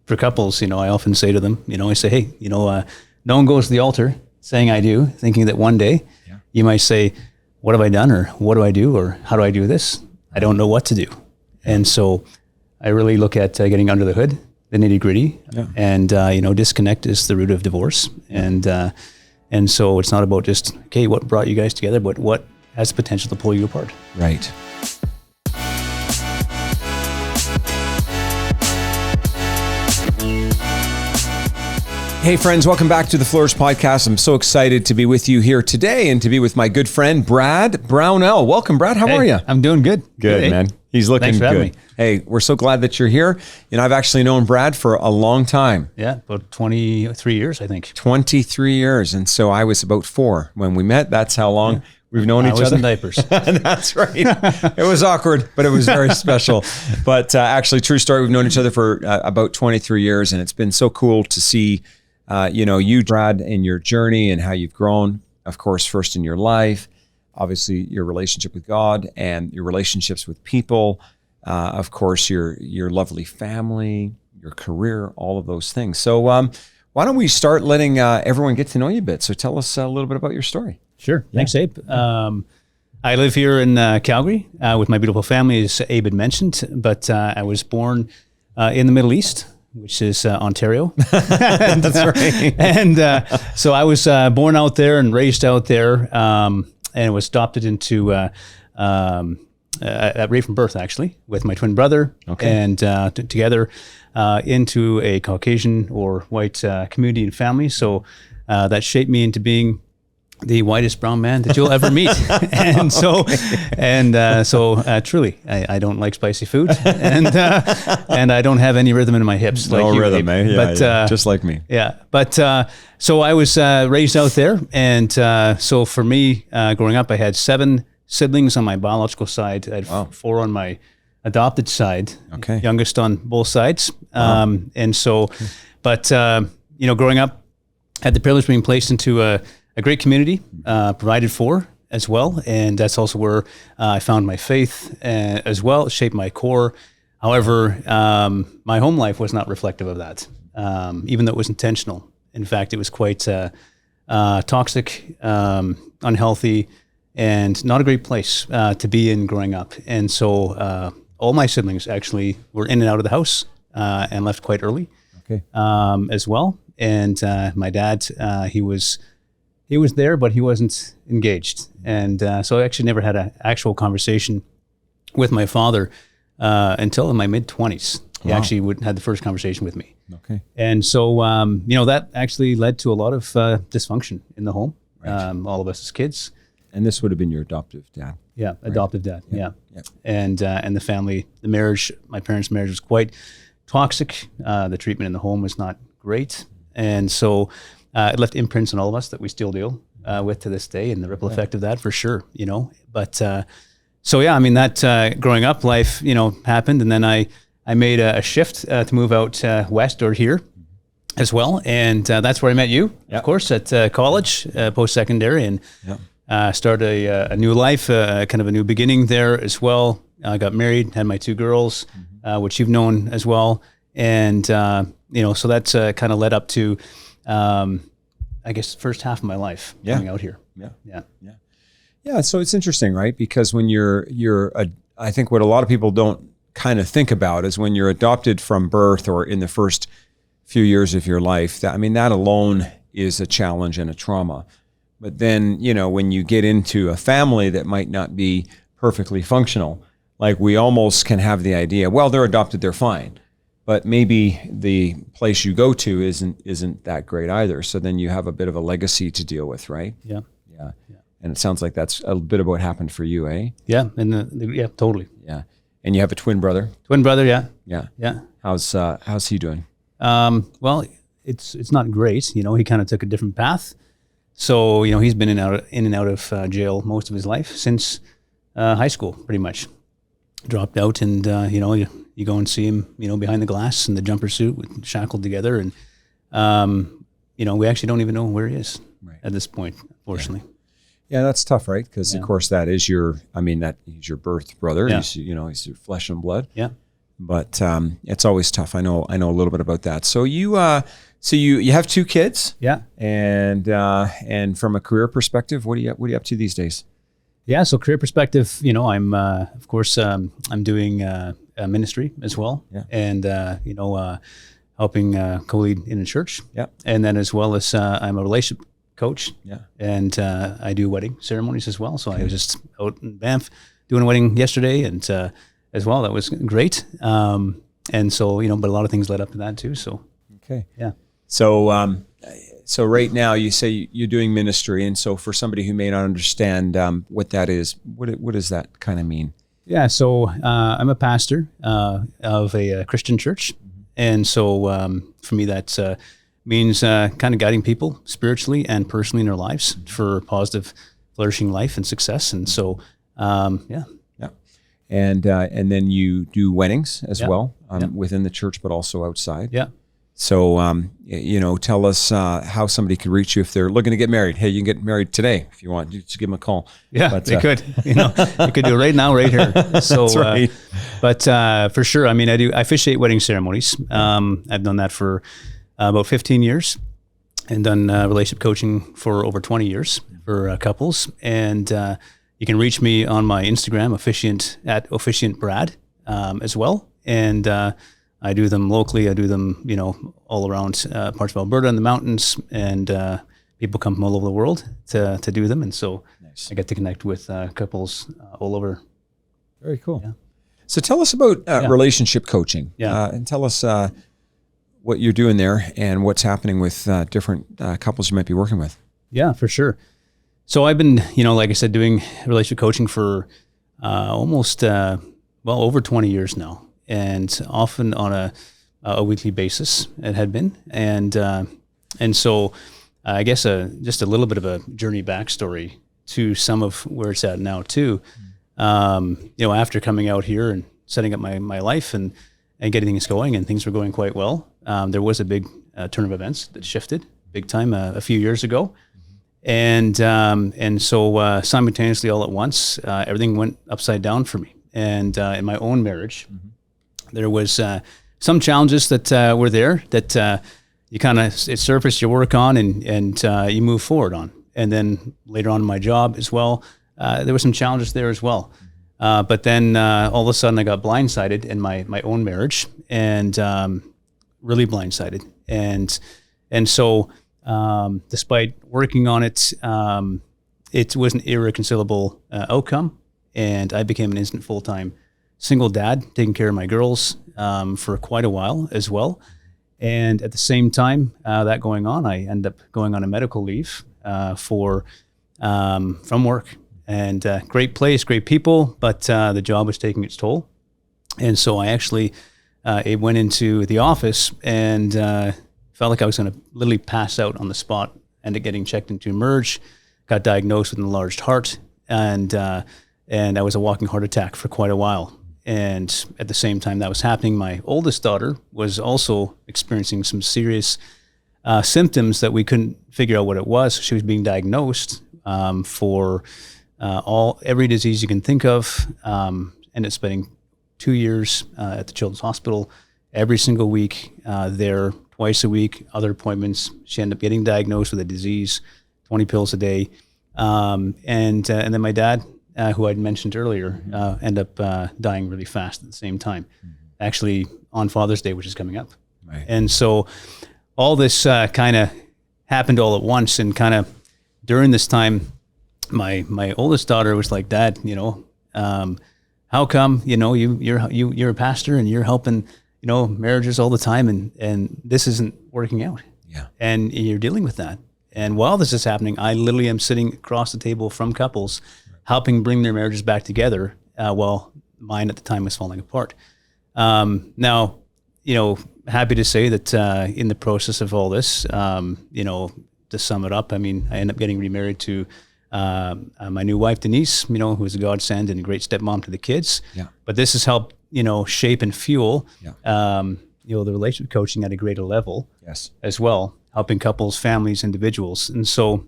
for couples, I often say to them, I say, hey, no one goes to the altar saying I do, thinking that one day you might say, what have I done, or what do I do, or how do I do this? I don't know what to do. And so I really look at getting under the hood, the nitty gritty, and disconnect is the root of divorce. And so it's not about just, okay, what brought you guys together, but what has the potential to pull you apart. Right. Hey friends, welcome back to the Flourish podcast. I'm so excited to be with you here today and to be with my good friend, Brad Brownell. Welcome, Brad. How are you? I'm doing good. Good, man. He's looking Thanks for having good. me. Hey, we're so glad that you're here. I've actually known Brad for a long time. Yeah, about 23 years, I think. 23 years. And so I was about 4 when we met. That's how long we've known each other. I was in diapers. That's right. It was awkward, but it was very special. But actually, true story, we've known each other for about 23 years, and it's been so cool to see you, Brad, in your journey and how you've grown, of course, first in your life, obviously your relationship with God and your relationships with people, of course, your lovely family, your career, all of those things. So why don't we start letting everyone get to know you a bit? So tell us a little bit about your story. Sure. Yeah. Thanks, Abe. I live here in Calgary with my beautiful family, as Abe had mentioned, but I was born in the Middle East, which is Ontario. That's right. And so I was born out there and raised out there, and was adopted into right from birth, actually, with my twin brother, and together into a Caucasian or white community and family. So that shaped me into being the whitest brown man that you'll ever meet. And so truly, I don't like spicy food, and I don't have any rhythm in my hips. No like rhythm, eh? Yeah, just like me. Yeah. But so I was raised out there. And so for me, growing up, I had 7 siblings on my biological side. I had 4 on my adopted side, youngest on both sides. And so, but, growing up, had the privilege of being placed into a great community, provided for as well. And that's also where I found my faith as well. It shaped my core. However, my home life was not reflective of that, even though it was intentional. In fact, it was quite toxic, unhealthy, and not a great place to be in growing up. And so all my siblings actually were in and out of the house and left quite early as well. And my dad, he was there, but he wasn't engaged. And so I actually never had an actual conversation with my father until in my mid-20s. He actually had the first conversation with me. Okay. And so, that actually led to a lot of dysfunction in the home, all of us as kids. And this would have been your adoptive dad. Yeah, right? Adoptive dad, yeah. And the family, the marriage, my parents' marriage was quite toxic. The treatment in the home was not great. And so it left imprints on all of us that we still deal with to this day, and the ripple effect of that for sure, But that growing up life, happened. And then I made a shift to move out west or here as well. And that's where I met you, of course, at college, post-secondary, and started a new life, kind of a new beginning there as well. I got married, had my 2 girls, which you've known as well. And, so that's kind of led up to, I guess, the first half of my life coming out here. Yeah. So it's interesting, right? Because when I think what a lot of people don't kind of think about is when you're adopted from birth or in the first few years of your life, that alone is a challenge and a trauma. But then, when you get into a family that might not be perfectly functional, like we almost can have the idea, well, they're adopted, they're fine. But maybe the place you go to isn't that great either. So then you have a bit of a legacy to deal with, right? Yeah. And it sounds like that's a bit of what happened for you, eh? Yeah, and totally. Yeah, and you have a twin brother. Yeah. How's he doing? Well, it's not great. He kind of took a different path. So he's been in and out of jail most of his life since high school, pretty much. Dropped out, and you go and see him, behind the glass in the jumper suit, shackled together, and we actually don't even know where he is at this point, unfortunately. Yeah, that's tough, right? Because of course that is he's your birth brother. Yeah. He's your flesh and blood. Yeah. but it's always tough. I know a little bit about that. So you have 2 kids, Yeah. and from a career perspective, what are you up to these days? Yeah. So career perspective, I'm of course I'm doing a ministry as well, and helping co-lead in a church, and then as well as I'm a relationship coach, and I do wedding ceremonies as well. So I was just out in Banff doing a wedding yesterday, and as well, that was great. And so but a lot of things led up to that too. So yeah. So right now you say you're doing ministry, and so for somebody who may not understand what that is, what does that kind of mean? Yeah, so I'm a pastor of a Christian church, and so for me that means kind of guiding people spiritually and personally in their lives for positive, flourishing life and success. And so, and then you do weddings as well within the church, but also outside. Yeah. So, tell us how somebody could reach you if they're looking to get married. Hey, you can get married today if you want. You just give them a call. Yeah, but, they could. You could do it right now, right here. So, that's right. But for sure, I officiate wedding ceremonies. I've done that for about 15 years, and done relationship coaching for over 20 years for couples. And you can reach me on my Instagram, officiate at officiate Brad, as well. And I do them locally. I do them, all around parts of Alberta and the mountains, and people come from all over the world to do them. And so I get to connect with couples all over. Very cool. Yeah. So tell us about relationship coaching. And tell us what you're doing there and what's happening with different couples you might be working with. Yeah, for sure. So I've been, like I said, doing relationship coaching for almost, over 20 years now. And often on a weekly basis, it had been, and so I guess just a little bit of a journey backstory to some of where it's at now too. After coming out here and setting up my life and getting things going, and things were going quite well. There was a big turn of events that shifted big time a few years ago, and so simultaneously all at once, everything went upside down for me, and in my own marriage. There was some challenges that were there that you kind of it surfaced, you work on, and you move forward on. And then later on in my job as well, there were some challenges there as well. But then all of a sudden I got blindsided in my own marriage, and really blindsided. And so despite working on it, it was an irreconcilable outcome, and I became an instant full-time single dad, taking care of my girls for quite a while as well. And at the same time that going on, I ended up going on a medical leave from work. And great place, great people, but the job was taking its toll. And so I actually went into the office and felt like I was going to literally pass out on the spot. Ended up getting checked into emerge, got diagnosed with an enlarged heart, and I was a walking heart attack for quite a while. And at the same time that was happening, my oldest daughter was also experiencing some serious symptoms that we couldn't figure out what it was. She was being diagnosed for every disease you can think of. Ended up spending 2 years at the Children's Hospital, every single week there, twice a week, other appointments. She ended up getting diagnosed with a disease, 20 pills a day. And then my dad, who I'd mentioned earlier, ended up dying really fast at the same time, actually on Father's Day, which is coming up. Right. And so all this kind of happened all at once, and kind of during this time, my oldest daughter was like, "Dad, how come you're a pastor and you're helping marriages all the time, and this isn't working out? Yeah, and you're dealing with that. And while this is happening, I literally am sitting across the table from couples, helping bring their marriages back together, while mine at the time was falling apart. Now, happy to say that in the process of all this, to sum it up, I ended up getting remarried to my new wife, Denise, who is a godsend and a great stepmom to the kids. Yeah. But this has helped, shape and fuel, the relationship coaching at a greater level. Yes. As well, helping couples, families, individuals. And so,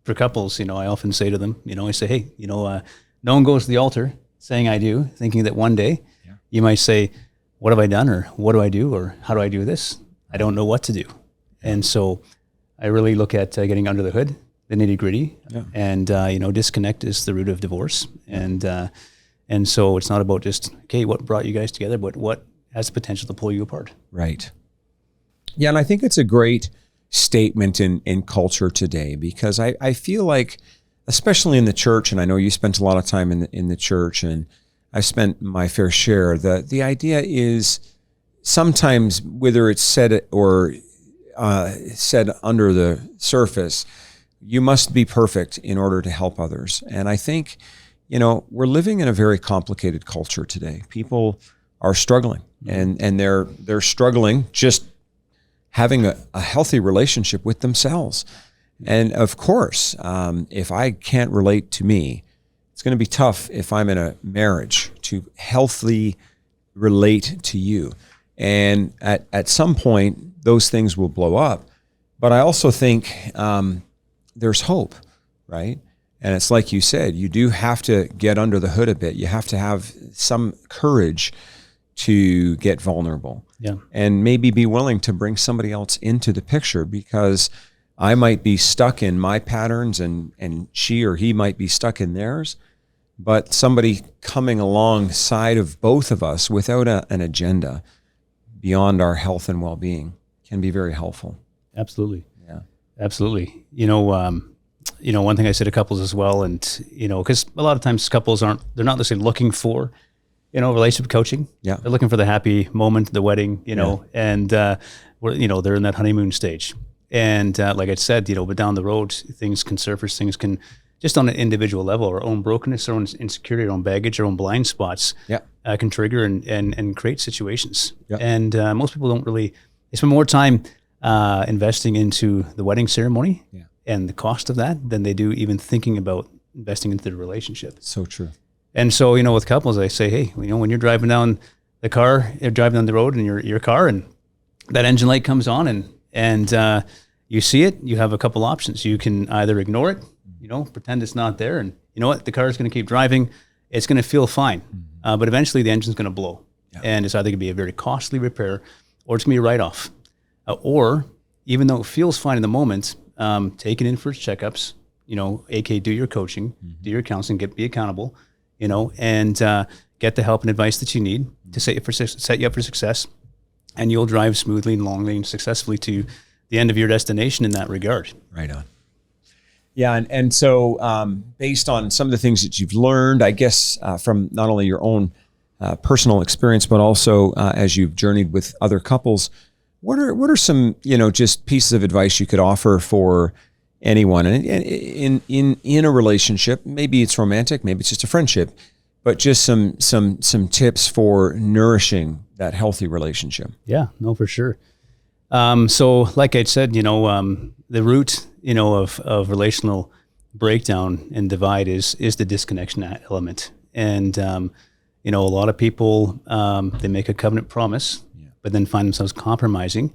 for couples, I often say to them, I say, hey, no one goes to the altar saying I do, thinking that one day you might say, what have I done, or what do I do, or how do I do this? I don't know what to do. And so I really look at getting under the hood, the nitty gritty, and disconnect is the root of divorce. And so it's not about just, okay, what brought you guys together, but what has the potential to pull you apart. Right. Yeah, and I think it's a great statement in culture today, because I feel like, especially in the church, and I know you spent a lot of time in the church, and I've spent my fair share, the idea is sometimes, whether it's said or said under the surface, you must be perfect in order to help others. And I think, we're living in a very complicated culture today. People are struggling, and they're struggling just having a healthy relationship with themselves. And of course, if I can't relate to me, it's going to be tough if I'm in a marriage to healthily relate to you. And at some point, those things will blow up. But I also think there's hope, right? And it's like you said, you do have to get under the hood a bit. You have to have some courage to get vulnerable, and maybe be willing to bring somebody else into the picture, because I might be stuck in my patterns and she or he might be stuck in theirs, but somebody coming alongside of both of us without an agenda beyond our health and well-being can be very helpful. Absolutely. Yeah. Absolutely. One thing I say to couples as well, and, because a lot of times couples they're not necessarily looking for, relationship coaching. Yeah. They're looking for the happy moment, the wedding, and, they're in that honeymoon stage. And like I said, but down the road, things can surface, things can, just on an individual level, our own brokenness, our own insecurity, our own baggage, our own blind spots can trigger and create situations. Yeah. And most people don't really, they spend more time investing into the wedding ceremony and the cost of that than they do even thinking about investing into the relationship. So true. And so, with couples, I say, hey, when you're driving down the road in your car, and that engine light comes on and you see it, you have a couple options. You can either ignore it, pretend it's not there, and you know what, the car is going to keep driving. It's going to feel fine, but eventually the engine's going to blow, and it's either going to be a very costly repair, or it's going to be a write-off, or even though it feels fine in the moment, take it in for checkups. AK, do your coaching, do your counseling, be accountable. And get the help and advice that you need to set you up for success, and you'll drive smoothly and longly and successfully to the end of your destination in that regard. Right on. Yeah, and so based on some of the things that you've learned, I guess, from not only your own personal experience, but also as you've journeyed with other couples, what are some just pieces of advice you could offer for anyone in a relationship? Maybe it's romantic, maybe it's just a friendship, but just some tips for nourishing that healthy relationship. Yeah, no, for sure. So like I said, the root, of relational breakdown and divide is the disconnection element. And, a lot of people, they make a covenant promise, but then find themselves compromising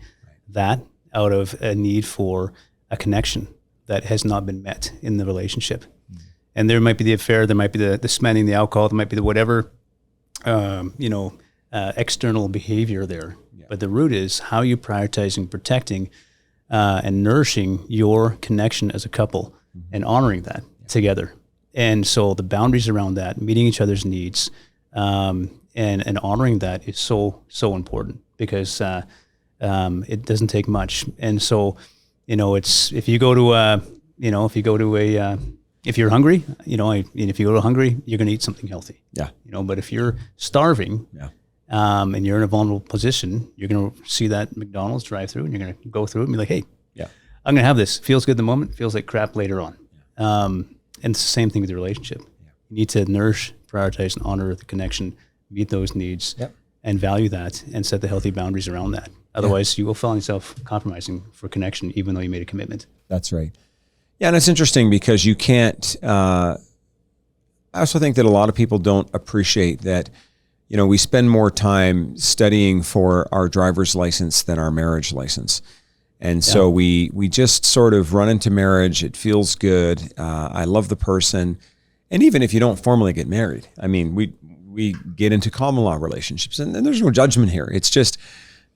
that out of a need for a connection that has not been met in the relationship. And there might be the affair, there might be the spending, the alcohol, there might be the whatever, external behavior there. Yeah. But the root is how you prioritizing, protecting, and nourishing your connection as a couple, and honoring that together. And so the boundaries around that, meeting each other's needs, and honoring that is so important, because it doesn't take much. And so, it's, if you're hungry, if you go to Hungary, you're going to eat something healthy. Yeah. But if you're starving, and you're in a vulnerable position, you're going to see that McDonald's drive-through, and you're going to go through it and be like, hey, I'm going to have this. Feels good in the moment, feels like crap later on. And it's the same thing with the relationship. You need to nourish, prioritize, and honor the connection, meet those needs, and value that, and set the healthy boundaries around that. Otherwise, you will find yourself compromising for connection, even though you made a commitment. That's right. Yeah, and it's interesting because you can't, I also think that a lot of people don't appreciate that, we spend more time studying for our driver's license than our marriage license. And so we just sort of run into marriage. It feels good. I love the person. And even if you don't formally get married, I mean, we get into common law relationships, and there's no judgment here. It's just,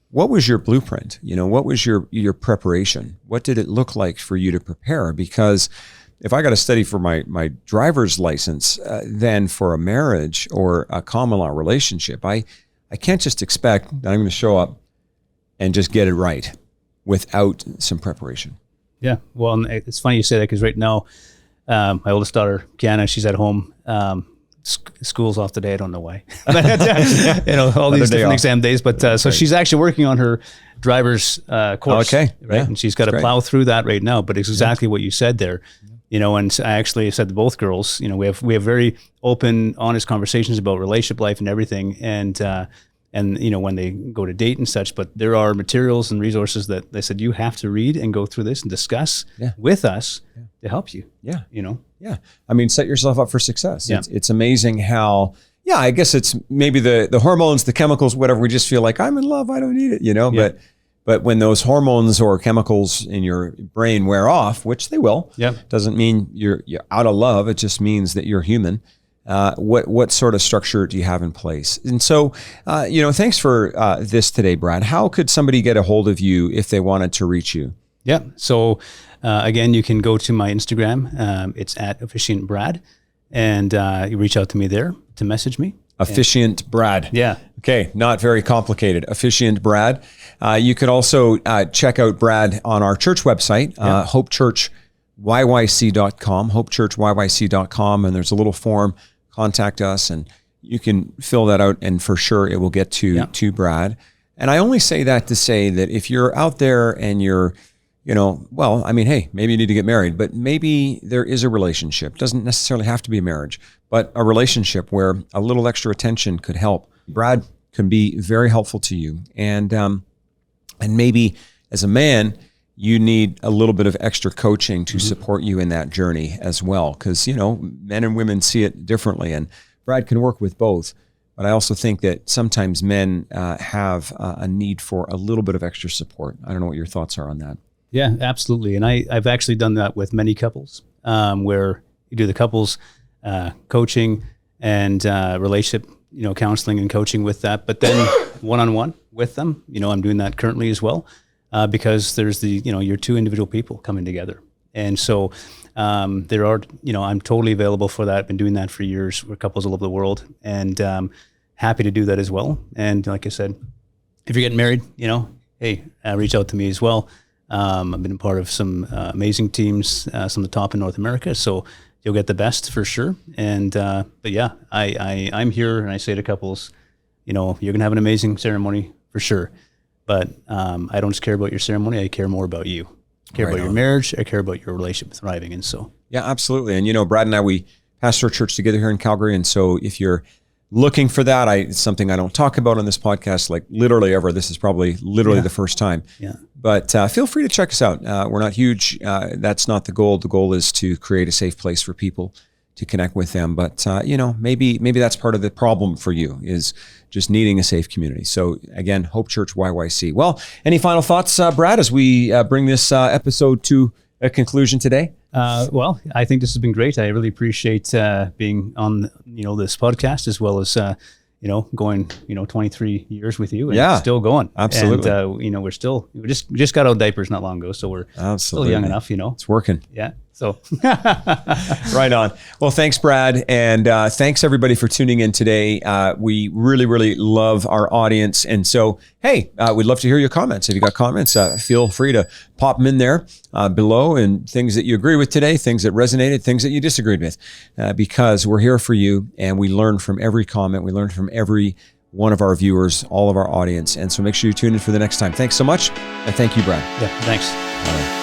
what was your blueprint? What was your preparation? What did it look like for you to prepare? Because if I got to study for my driver's license, then for a marriage or a common law relationship, I can't just expect that I'm going to show up and just get it right without some preparation. Yeah. Well, and it's funny you say that, because right now, my oldest daughter, Kiana, she's at home. School's off today. I don't know why. All these different exam days. But so she's actually working on her driver's course. Okay. Right. Yeah. And she's got to plow through that right now. But it's exactly what you said there. And I actually said to both girls, we have very open, honest conversations about relationship life and everything. And when they go to date and such, but there are materials and resources that they said you have to read and go through this and discuss with us to help you. Yeah. Yeah. I mean, set yourself up for success. Yeah. It's amazing how, I guess it's maybe the hormones, the chemicals, whatever. We just feel like I'm in love. I don't need it, But when those hormones or chemicals in your brain wear off, which they will, doesn't mean you're out of love. It just means that you're human. What sort of structure do you have in place? And so, thanks for this today, Brad. How could somebody get a hold of you if they wanted to reach you? Yeah. So again, you can go to my Instagram. It's at Officiate Brad, and you reach out to me there to message me. Officiate Brad. Yeah. Okay. Not very complicated. Officiate Brad. You could also check out Brad on our church website, hopechurchyyc.com, hopechurchyyc.com. And there's a little form, contact us, and you can fill that out, and for sure it will get to Brad. And I only say that to say that if you're out there and you're, hey, maybe you need to get married, but maybe there is a relationship. Doesn't necessarily have to be a marriage, but a relationship where a little extra attention could help. Brad can be very helpful to you. And maybe as a man, you need a little bit of extra coaching to support you in that journey as well. Because, men and women see it differently, and Brad can work with both. But I also think that sometimes men have a need for a little bit of extra support. I don't know what your thoughts are on that. Yeah, absolutely. And I've actually done that with many couples, where you do the couples coaching and relationship, counseling and coaching with that, but then one-on-one with them, I'm doing that currently as well, because there's your two individual people coming together. And so there are, I'm totally available for that. I've been doing that for years with couples all over the world, and happy to do that as well. And like I said, if you're getting married, hey, reach out to me as well. I've been a part of some amazing teams, some of the top in North America, so you'll get the best for sure. And but yeah, I'm here, and I say to couples, you're gonna have an amazing ceremony for sure, but I don't just care about your ceremony. I care more about you. I care about your marriage. I care about your relationship thriving. And so absolutely. And Brad and I, we pastor a church together here in Calgary, and so if you're looking for that, it's something I don't talk about on this podcast, like literally ever. This is probably literally the first time. Yeah. But feel free to check us out. We're not huge. That's not the goal. The goal is to create a safe place for people to connect with them. But maybe that's part of the problem for you, is just needing a safe community. So again, Hope Church YYC. Well, any final thoughts, Brad, as we bring this episode to a conclusion today? Well, I think this has been great. I really appreciate being on this podcast, as well as going 23 years with you, and still going. Absolutely. And we just got out of diapers not long ago, so we're still young enough. It's working. Yeah. So right on. Well, thanks, Brad. And thanks everybody for tuning in today. We really, really love our audience. And so, hey, we'd love to hear your comments. If you got comments, feel free to pop them in there below, and things that you agree with today, things that resonated, things that you disagreed with, because we're here for you, and we learn from every comment. We learn from every one of our viewers, all of our audience. And so make sure you tune in for the next time. Thanks so much. And thank you, Brad. Yeah, thanks. All right.